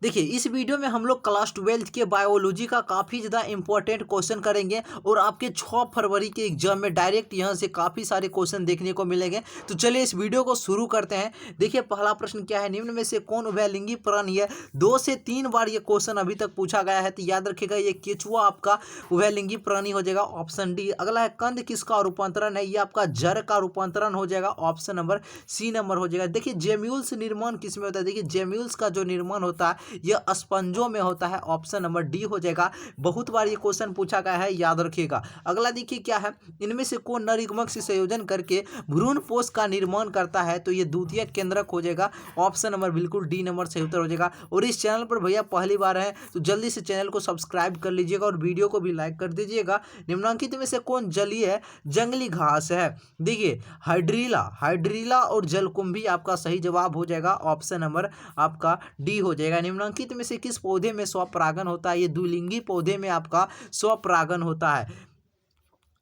देखिए इस वीडियो में हम लोग क्लास 12 के बायोलॉजी का काफ़ी ज़्यादा इंपॉर्टेंट क्वेश्चन करेंगे और आपके 6 फरवरी के एग्जाम में डायरेक्ट यहाँ से काफ़ी सारे क्वेश्चन देखने को मिलेंगे। तो चलिए इस वीडियो को शुरू करते हैं। देखिए पहला प्रश्न क्या है, निम्न में से कौन उभयलिंगी प्राणी है। 2 से 3 बार ये क्वेश्चन अभी तक पूछा गया है, तो याद रखिएगा ये केचुआ आपका उभयलिंगी प्राणी हो जाएगा, ऑप्शन डी। अगला है कंद किसका रूपांतरण है, ये आपका जर का रूपांतरण हो जाएगा, ऑप्शन नंबर सी नंबर हो जाएगा। देखिए जेम्यूल्स निर्माण किस में होता है, देखिए जेम्यूल्स का जो निर्माण होता है यह स्पंजों में होता है, ऑप्शन नंबर डी हो जाएगा। बहुत बार ये क्वेश्चन पूछा गया है, याद रखिएगा। अगला देखिए क्या है, इनमें से कौन नर युग्मक से संयोजन करके भ्रूणपोष का निर्माण करता है, तो ये द्वितीय केंद्रक हो जाएगा, ऑप्शन नंबर बिल्कुल डी नंबर सही उत्तर हो जाएगा। और इस चैनल पर भैया पहली बार है तो जल्दी से चैनल को सब्सक्राइब कर लीजिएगा और वीडियो को भी लाइक कर दीजिएगा। निम्नलिखित में से कौन जलीय जंगली घास है, देखिए हाइड्रीला, हाइड्रीला और जलकुंभी आपका सही जवाब हो जाएगा, ऑप्शन नंबर आपका डी हो जाएगा। निम्नलिखित में से किस पौधे में स्वपरागन होता है, ये द्विलिंगी पौधे में आपका स्वपरागन होता है।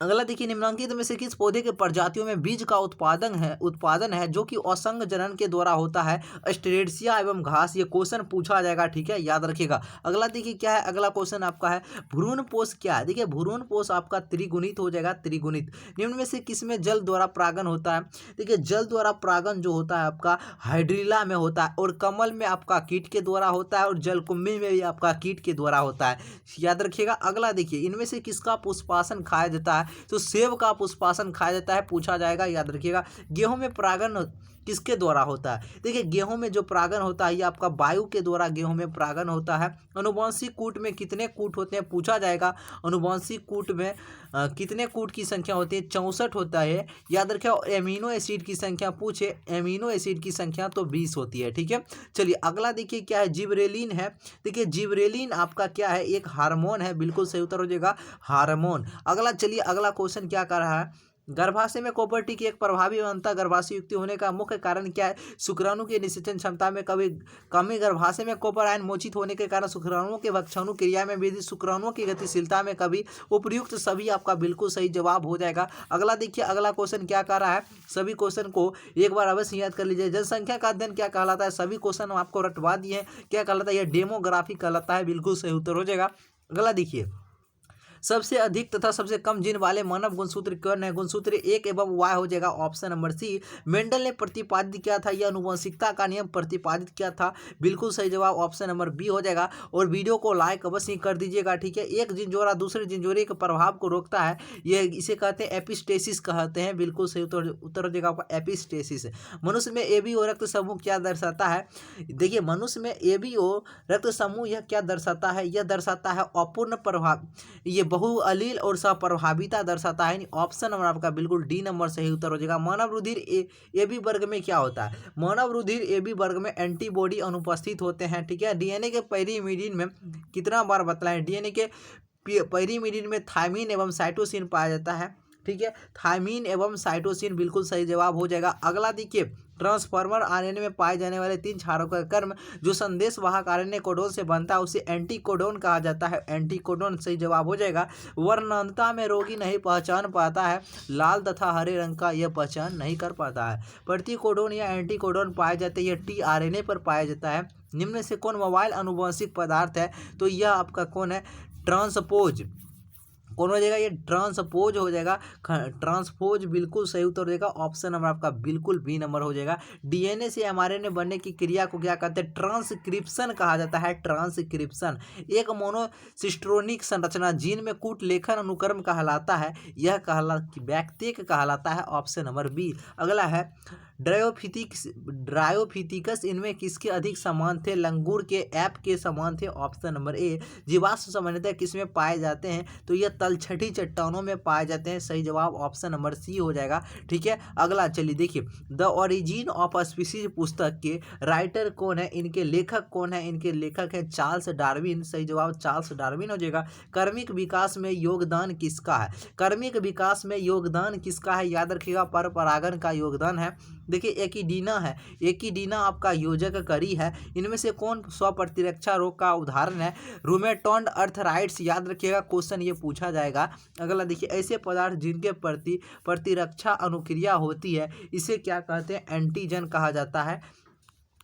अगला देखिए निम्नलिखित में से किस पौधे के प्रजातियों में बीज का उत्पादन है जो कि असंग जनन के द्वारा होता है, स्टेरेसिया एवं घास। ये क्वेश्चन पूछा जाएगा, ठीक है, याद रखिएगा। अगला देखिए क्या है, अगला क्वेश्चन आपका है भ्रूणपोष क्या है। देखिए भ्रूणपोष आपका त्रिगुणित हो जाएगा, त्रिगुणित। निम्न में से किसमें जल द्वारा परागन होता है, देखिए जल द्वारा परागन जो होता है आपका हाइड्रीला में होता है, और कमल में आपका कीट के द्वारा होता है, और जलकुंभी में भी आपका कीट के द्वारा होता है, याद रखिएगा। अगला देखिए इनमें से किसका पुष्पासन खाया जाता है, तो सेब का पुष्पासन खाया जाता है, पूछा जाएगा, याद रखिएगा। गेहूं में परागन किसके द्वारा होता है, देखिए गेहूं में जो परागन होता है ये आपका वायु के द्वारा गेहूं में परागन होता है। अनुवांशिक कूट में कितने कूट होते हैं, पूछा जाएगा। अनुवांशिक कूट में कितने कूट की संख्या होती है, 64 होता है, याद रखिए। एमिनो एसिड की संख्या पूछे, एमिनो एसिड की संख्या तो 20 होती है, ठीक है। चलिए अगला देखिए क्या है, जिबरेलिन है। देखिए जिबरेलिन आपका क्या है, एक हार्मोन है, बिल्कुल सही उत्तर हो जाएगा, हार्मोन। अगला चलिए अगला क्वेश्चन क्या कर रहा है, गर्भाशय में कॉपर्टी की एक प्रभावी एवं अंतः गर्भाशय युक्ति होने का मुख्य कारण क्या है। शुक्राणु की निषेचन क्षमता में कभी कमी, गर्भाशय में कॉपर आयन मोचित होने के कारण शुक्राणुओं के भक्षणु क्रिया में वृद्धि, शुक्राणुओं की गतिशीलता में कभी, उपयुक्त सभी आपका बिल्कुल सही जवाब हो जाएगा। अगला देखिए अगला क्वेश्चन क्या कर रहा है, सभी क्वेश्चन को एक बार अवश्य याद कर लीजिए। जनसंख्या का अध्ययन क्या कहलाता है, सभी क्वेश्चन आपको रटवा दिए हैं, क्या कहलाता है, यह डेमोग्राफी कहलाता है, बिल्कुल सही उत्तर हो जाएगा। अगला देखिए सबसे अधिक तथा सबसे कम जीन वाले मानव गुणसूत्र कौन है, गुणसूत्र 1 एवं वाई हो जाएगा, ऑप्शन नंबर सी। मेंडल ने प्रतिपादित किया था, यह अनुवंशिकता का नियम प्रतिपादित किया था, बिल्कुल सही जवाब ऑप्शन नंबर बी हो जाएगा। और वीडियो को लाइक अवश्य कर दीजिएगा, ठीक है। एक जिंजोरा दूसरे जिंजोरे के प्रभाव को रोकता है, यह इसे कहते हैं एपिस्टेसिस कहते हैं, बिल्कुल सही उत्तर हो जाएगा आपका एपिस्टेसिस। मनुष्य में एबीओ रक्त समूह क्या दर्शाता है, देखिए मनुष्य में एबीओ रक्त समूह यह क्या दर्शाता है, यह दर्शाता है अपूर्ण प्रभाव, ये बहुअलील और सप्रभाविता दर्शाता है, ऑप्शन नंबर आपका बिल्कुल डी नंबर सही उत्तर हो जाएगा। मानव रुधिर ए बी वर्ग में क्या होता है, मानव रुधिर ए बी वर्ग में एंटीबॉडी अनुपस्थित होते हैं, ठीक है। डीएनए के पेरीमीडिन में कितना बार बतलाएं, डीएनए के पेरीमीडिन में थायमीन एवं साइटोसिन पाया जाता है, ठीक है, थायमीन एवं साइटोसिन बिल्कुल सही जवाब हो जाएगा। अगला देखिए ट्रांसफार्मर आरएनए में पाए जाने वाले 3 क्षारों का कर्म जो संदेश वाहक आरएनए कोडोन से बनता है उसे एंटीकोडोन कहा जाता है, एंटीकोडोन सही जवाब हो जाएगा। वर्णनता में रोगी नहीं पहचान पाता है, लाल तथा हरे रंग का यह पहचान नहीं कर पाता है। प्रतिकोडोन या एंटीकोडोन पाए जाते हैं, यह टीआरएनए पर पाया जाता है। निम्न से कौन मोबाइल आनुवंशिक पदार्थ है, तो यह आपका कौन है, ट्रांसपोज कौन हो जाएगा, ये ट्रांसपोज हो जाएगा, ट्रांसपोज बिल्कुल सही उत्तर हो जाएगा, ऑप्शन नंबर आपका बिल्कुल बी नंबर हो जाएगा। डीएनए से एमआरएनए बनने की क्रिया को क्या कहते हैं, ट्रांसक्रिप्शन कहा जाता है, ट्रांसक्रिप्शन। एक मोनोसिस्ट्रोनिक संरचना जीन में कूट लेखन अनुक्रम कहलाता है, यह व्यक्तिक कहलाता है, ऑप्शन नंबर बी। अगला है ड्रायोफिथिकस इनमें किसके अधिक समान थे, लंगूर के ऐप के समान थे, ऑप्शन नंबर ए। जीवाश्म सामान्यतः किसमें पाए जाते हैं, तो यह तलछटी चट्टानों में पाए जाते हैं, सही जवाब ऑप्शन नंबर सी हो जाएगा, ठीक है। अगला चलिए देखिए द ओरिजिन ऑफ स्पीसीज पुस्तक के राइटर कौन है, इनके लेखक कौन है, इनके लेखक है चार्ल्स डार्विन, सही जवाब चार्ल्स डार्विन हो जाएगा। कर्मिक विकास में योगदान किसका है, कर्मिक विकास में योगदान किसका है, याद रखिएगा पर परागन का योगदान है। देखिए एकिडीना है, एकिडीना आपका योजक करी है। इनमें से कौन स्वप्रतिरक्षा रोग का उदाहरण है, रूमेटॉइड अर्थराइट्स, याद रखिएगा क्वेश्चन ये पूछा जाएगा। अगला देखिए ऐसे पदार्थ जिनके प्रति प्रतिरक्षा अनुक्रिया होती है इसे क्या कहते हैं, एंटीजन कहा जाता है,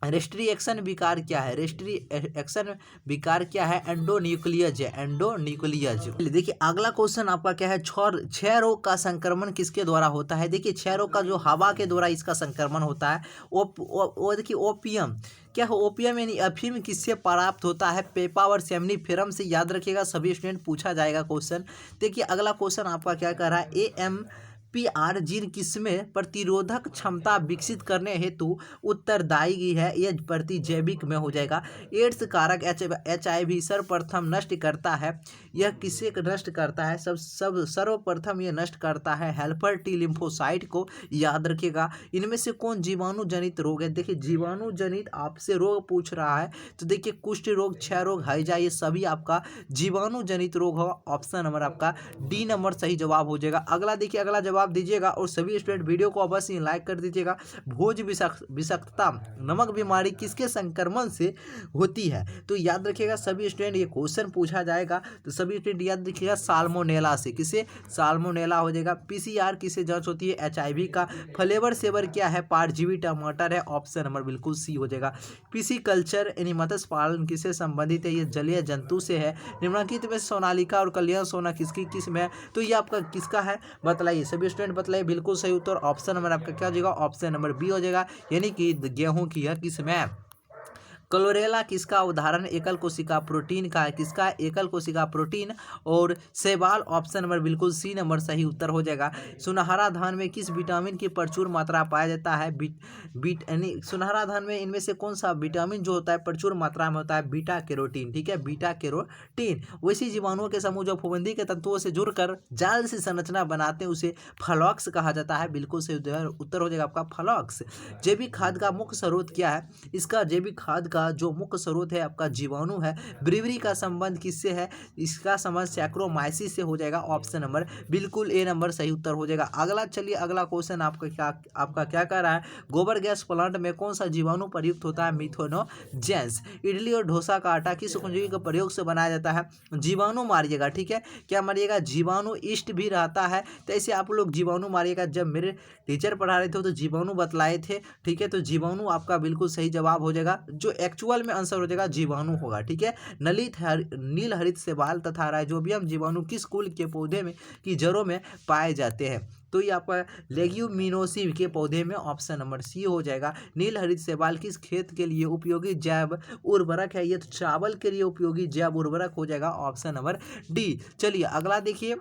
रेस्ट्रिक्शन विकार क्या है? रेस्ट्रिक्शन विकार क्या है? एंडोन्यूक्लियज है, एंडोन्यूक्लियज। देखिए अगला क्वेश्चन आपका क्या है, क्षय रोग का संक्रमण किसके द्वारा होता है? देखिए क्षय रोग का जो हवा के द्वारा इसका संक्रमण होता है। देखिए ओपियम क्या है? ओपियम यानी अफीम किससे प्राप्त होता है? पेपावर सेमनीफेरम से। याद रखिएगा सभी स्टूडेंट, पूछा जाएगा क्वेश्चन। देखिए अगला क्वेश्चन आपका क्या कर रहा है, AMPR जीन किसमें प्रतिरोधक क्षमता विकसित करने हेतु उत्तरदायी है? यह प्रतिजैविक में हो जाएगा। एड्स कारक HIV सर्वप्रथम नष्ट करता है, यह किसे नष्ट करता है? सर्वप्रथम यह नष्ट करता है हेल्पर टी लिम्फोसाइट को। याद रखिएगा। इनमें से कौन जीवाणु जनित रोग है? देखिए जीवाणु जनित आपसे रोग पूछ रहा है तो देखिए कुष्ठ रोग, क्षय रोग, हैजा, ये सभी आपका जीवाणु जनित रोग हो। ऑप्शन नंबर आपका डी नंबर सही जवाब हो जाएगा। अगला देखिए, अगला जवाब दीजिएगा और सभी स्टूडेंट वीडियो को अवश्य लाइक कर दीजिएगा। भोज विषाक्तता नमक बीमारी किसके संक्रमण से होती है? तो याद रखिएगा सभी स्टूडेंट, ये क्वेश्चन पूछा जाएगा तो सभी स्टूडेंट याद रखिएगा साल्मोनेला से। किसे? साल्मोनेला हो जाएगा। PCR किससे जांच होती है? HIV का। फ्लेवर सेवर क्या है? परजीवी टमाटर है। ऑप्शन नंबर बिल्कुल सी हो जाएगा। पीसी कल्चर यानी मत्स्य पालन किससे संबंधित है? ये जलीय जंतु से है। निम्नलिखित में सोनालिका और कल्याण सोना किसकी किस में है? तो ये आपका किसका है बतलाइए, सभी स्टूडेंट बताइए। बिल्कुल सही उत्तर ऑप्शन नंबर आपका क्या हो जाएगा? ऑप्शन नंबर बी हो जाएगा, यानी कि गेहूं की है किस में? क्लोरेला किसका उदाहरण एकल कोशिका प्रोटीन का है? किसका? एकल कोशिका प्रोटीन। और शैवाल ऑप्शन नंबर बिल्कुल सी नंबर सही उत्तर हो जाएगा। सुनहरा धान में किस विटामिन की प्रचुर मात्रा पाया जाता है? यानी सुनहरा धान में इनमें से कौन सा विटामिन जो होता है प्रचुर मात्रा में होता है? Beta carotene. ठीक है, बीटा कैरोटीन। वैसी जीवाणुओं के समूह जो फफूंदी के तंतुओं से जुड़कर जाल से संरचना बनाते हैं उसे फ्लॉक्स कहा जाता है। बिल्कुल सही उत्तर हो जाएगा आपका फ्लॉक्स। जैविक खाद का मुख्य स्रोत क्या है? इसका जैविक खाद का जो मुख्य स्रोत है आपका जीवाणु है। ब्रीवरी का संबंध किससे है? इसका संबंध सैक्रोमाइसिस से हो जाएगा। ऑप्शन नंबर बिल्कुल ए नंबर सही उत्तर हो जाएगा। अगला चलिए, अगला क्वेश्चन आपका क्या कह रहा है, गोबर गैस प्लांट में कौन सा जीवाणु प्रयुक्त होता है? मिथेनोजेंस। इडली और डोसा का आटा किस कुंजी के प्रयोग से बनाया जाता है? जीवाणु मारिएगा। ठीक है, क्या मारिएगा? जीवाणु ईस्ट भी रहता है, तो ऐसे आप लोग जीवाणु मारिएगा। जब मेरे टीचर पढ़ा रहे थे तो जीवाणु बतलाए थे। ठीक है, तो जीवाणु आपका बिल्कुल सही जवाब हो जाएगा। जो एक्चुअल में आंसर हो जाएगा जीवाणु होगा। ठीक है, नील हरित शैवाल तथा राइजोबियम जीवाणु किस कुल के पौधे में की जड़ों में पाए जाते हैं? तो ये आपका लेग्यूमिनोसी के पौधे में। ऑप्शन नंबर सी हो जाएगा। नील हरित शैवाल किस खेत के लिए उपयोगी जैव उर्वरक है? ये तो चावल के लिए उपयोगी जैव उर्वरक हो जाएगा। Option number D. चलिए अगला देखिए,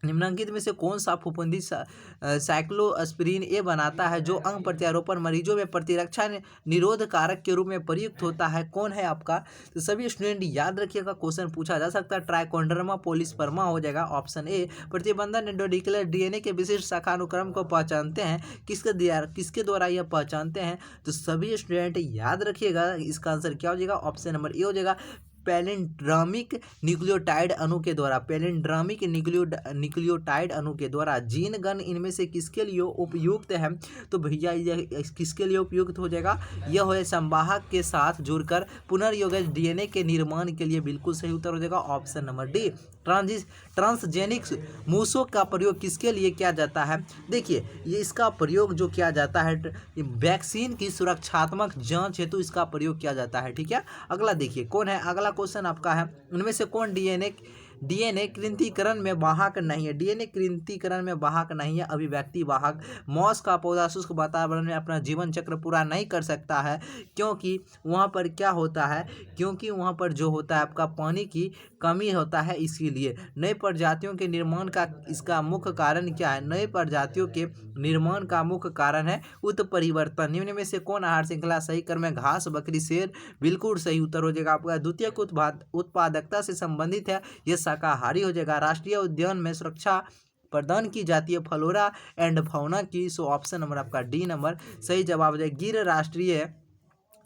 निम्नलिखित में से कौन सा फफूंदी साइक्लोस्पिरिन ए बनाता है जो अंग प्रत्यारोपण मरीजों में प्रतिरक्षा निरोध कारक के रूप में प्रयुक्त होता है? कौन है आपका? तो सभी स्टूडेंट याद रखिएगा, क्वेश्चन पूछा जा सकता है। ट्राइकोडर्मा पॉलीस्पर्मा हो जाएगा। Option A. प्रतिबंधन एंडोनिकुलर DNA के विशिष्ट शाखा अनुक्रम को पहचानते हैं, किसके द्वारा यह पहचानते हैं? तो सभी स्टूडेंट याद रखिएगा, इसका आंसर क्या हो जाएगा? ऑप्शन नंबर ए हो जाएगा। पैलिंड्रामिक न्यूक्लियोटाइड अणु के द्वारा। पैलिंड्रामिक न्यूक्लियोटाइड अणु के द्वारा। जीन गण इनमें से किसके लिए उपयुक्त है? तो भैया यह किसके लिए उपयुक्त हो जाएगा? यह है संवाहक के साथ जुड़कर पुनर्योगज DNA के निर्माण के लिए। बिल्कुल सही उत्तर हो जाएगा। Option number D. ट्रांसजेनिक मूसों का प्रयोग किसके लिए किया जाता है? देखिए ये इसका प्रयोग जो किया जाता है वैक्सीन की सुरक्षात्मक जांच हेतु इसका प्रयोग किया जाता है। ठीक है, अगला देखिए कौन है। अगला क्वेश्चन आपका है, उनमें से कौन DNA कृंतीकरण में वाहक नहीं है? DNA कृंतीकरण में वाहक नहीं है, अभिव्यक्ति वाहक। मॉस का पौधा शुष्क वातावरण में अपना जीवन चक्र पूरा नहीं कर सकता है, क्योंकि वहाँ पर क्या होता है? क्योंकि वहाँ पर जो होता है आपका पानी की कमी होता है, इसीलिए। नई प्रजातियों के निर्माण का इसका मुख्य कारण क्या है? नई प्रजातियों के निर्माण का मुख्य कारण है उत्परिवर्तन। निम्न में से कौन आहार श्रृंखला सही क्रम में घास, बकरी, शेर? बिल्कुल सही उत्तर हो जाएगा आपका। द्वितीयक उत्पादकता से संबंधित है, यह शाकाहारी हो जाएगा। राष्ट्रीय उद्यान में सुरक्षा प्रदान की जाती है फ्लोरा एंड फौना की। सो ऑप्शन नंबर आपका डी नंबर सही जवाब हो जाएगा। गिर राष्ट्रीय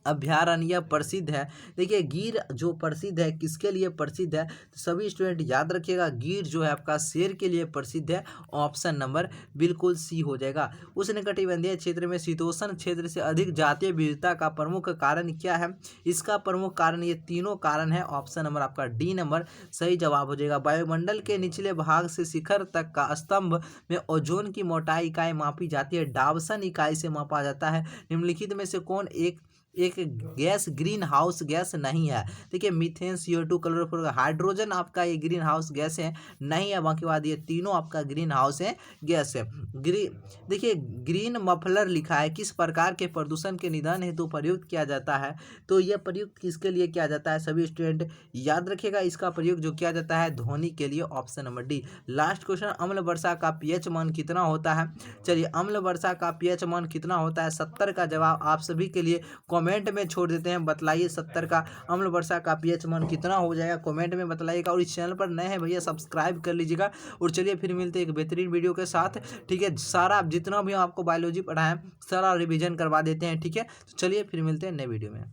अभ्यारण्य प्रसिद्ध है। देखिए गिर जो प्रसिद्ध है किसके लिए प्रसिद्ध है? तो सभी स्टूडेंट याद रखिएगा, गिर जो है आपका शेर के लिए प्रसिद्ध है। ऑप्शन नंबर बिल्कुल सी हो जाएगा। उष्णकटिबंधीय क्षेत्र में शीतोष्ण क्षेत्र से अधिक जातीय विविधता का प्रमुख कारण क्या है? इसका प्रमुख कारण ये तीनों कारण है। ऑप्शन नंबर आपका डी नंबर सही जवाब हो जाएगा। वायुमंडल के निचले भाग से शिखर तक का स्तंभ में ओजोन की मोटाई इकाई मापी जाती है, डावसन इकाई से मापा जाता है। निम्नलिखित में से कौन एक एक गैस ग्रीन हाउस गैस नहीं है। देखिए मीथेन, CO2, क्लोरोफ्लोरो, हाइड्रोजन आपका ये ग्रीन हाउस गैस है नहीं है। बाकी बाद ये तीनों आपका ग्रीन हाउस है गैस है। देखिए ग्रीन मफलर लिखा है, किस प्रकार के प्रदूषण के निधन हेतु प्रयुक्त किया जाता है? तो यह प्रयुक्त किसके लिए किया जाता है? सभी स्टूडेंट याद रखिएगा, इसका प्रयोग जो किया जाता है ध्वनि के लिए, option number D. Last question, अम्ल वर्षा का पीएच मान कितना होता है? चलिए अम्ल वर्षा का पीएच मान कितना होता है? 70 का जवाब आप सभी के लिए कमेंट में छोड़ देते हैं। बतलाइए 70 का अम्ल वर्षा का पीएच मान कितना हो जाएगा, कमेंट में बतलाइएगा। और इस चैनल पर नए हैं भैया सब्सक्राइब कर लीजिएगा। और चलिए फिर मिलते हैं एक बेहतरीन वीडियो के साथ। ठीक है, सारा जितना भी आपको बायोलॉजी पढ़ा है सारा रिवीजन करवा देते हैं। ठीक है, तो चलिए फिर मिलते हैं नए वीडियो में।